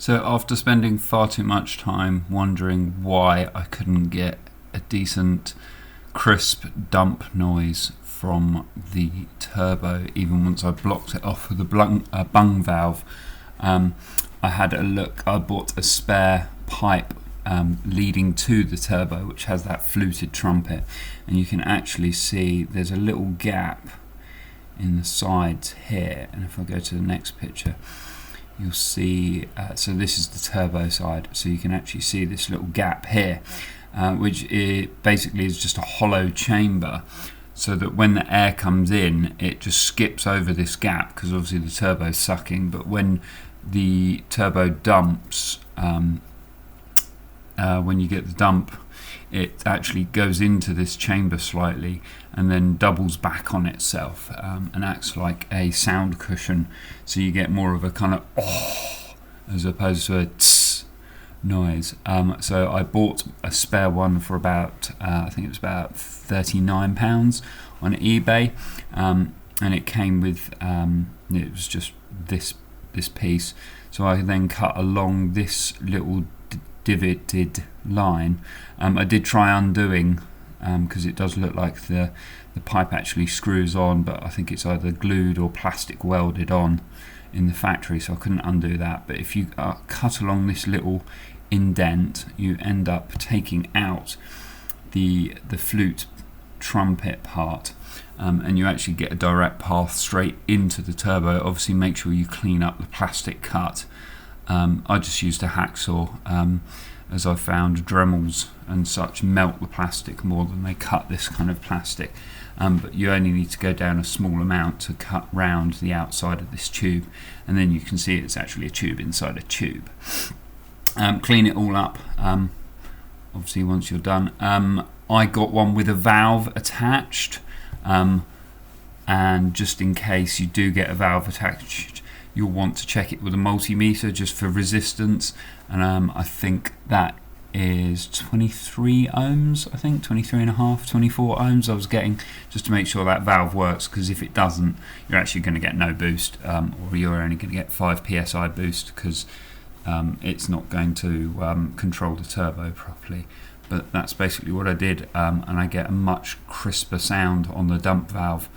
So after spending far too much time wondering why I couldn't get a decent crisp dump noise from the turbo, even once I blocked it off with a bung valve, I had a look. I bought a spare pipe leading to the turbo, which has that fluted trumpet, and you can actually see there's a little gap in the sides here. And if I go to the next picture, you'll see, so this is the turbo side, so you can actually see this little gap here, which basically is just a hollow chamber, so that when the air comes in, it just skips over this gap, because obviously the turbo's sucking, but when the turbo dumps, when you get the dump, it actually goes into this chamber slightly and then doubles back on itself, and acts like a sound cushion, so you get more of a kind of oh as opposed to a tss noise. So I bought a spare one for about I think it was about £39 on eBay, and it came with it was just this piece. So I then cut along this little divoted line. I did try undoing, because it does look like the pipe actually screws on, but I think it's either glued or plastic welded on in the factory, so I couldn't undo that. But if you cut along this little indent, you end up taking out the flute trumpet part, and you actually get a direct path straight into the turbo. Obviously make sure you clean up the plastic cut. I just used a hacksaw, as I found Dremels and such melt the plastic more than they cut this kind of plastic, but you only need to go down a small amount to cut round the outside of this tube, and then you can see it's actually a tube inside a tube. Clean it all up, obviously once you're done. I got one with a valve attached, and just in case you do get a valve attached, you'll want to check it with a multimeter just for resistance, and I think that is 23 ohms, I think 23 and a half, 24 ohms I was getting, just to make sure that valve works, because if it doesn't, you're actually going to get no boost, or you're only going to get 5 psi boost, because it's not going to control the turbo properly. But that's basically what I did, and I get a much crisper sound on the dump valve.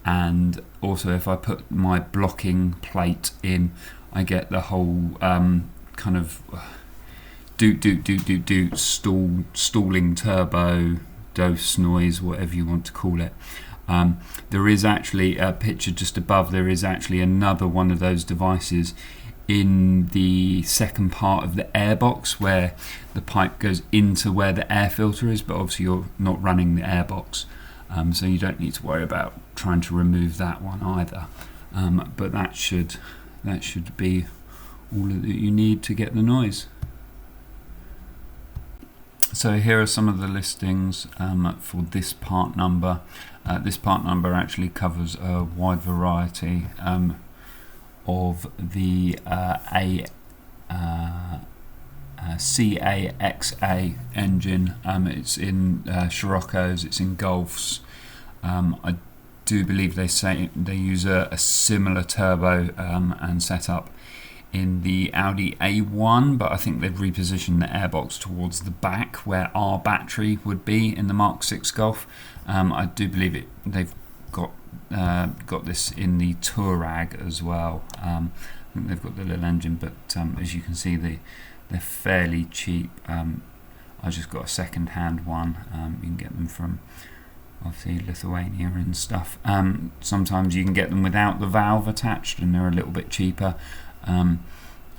And also, if I put my blocking plate in, I get the whole kind of stalling turbo dose noise, whatever you want to call it. There is actually a picture just above. There is actually another one of those devices in the second part of the airbox, where the pipe goes into where the air filter is, but obviously you're not running the airbox, so you don't need to worry about trying to remove that one either. But that should be all that you need to get the noise. So here are some of the listings for this part number. This part number actually covers a wide variety of the CAXA engine. It's in Scirocco's, it's in Golfs. I do believe they say they use a similar turbo and setup in the Audi A1, but I think they've repositioned the airbox towards the back where our battery would be in the mk6 Golf. I do believe they've got this in the Touareg as well. I think they've got the little engine, but as you can see, they're fairly cheap. I just got a second-hand one. You can get them from obviously Lithuania and stuff. Sometimes you can get them without the valve attached, and they're a little bit cheaper.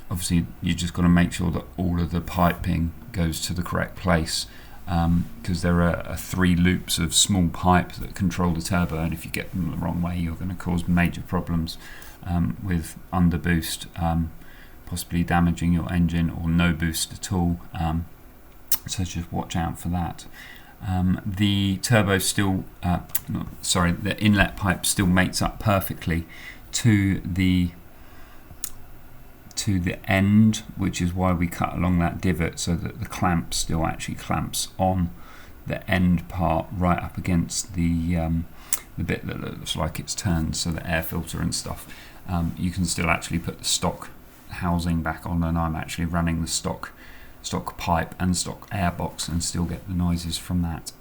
Obviously, you just got to make sure that all of the piping goes to the correct place, because there are 3 loops of small pipe that control the turbo, and if you get them the wrong way, you're going to cause major problems with underboost, possibly damaging your engine, or no boost at all. So just watch out for that. The turbo still, the inlet pipe still mates up perfectly to the end, which is why we cut along that divot, so that the clamp still actually clamps on the end part right up against the bit that looks like it's turned, so the air filter and stuff. You can still actually put the stock housing back on, and I'm actually running the stock pipe and stock airbox and still get the noises from that.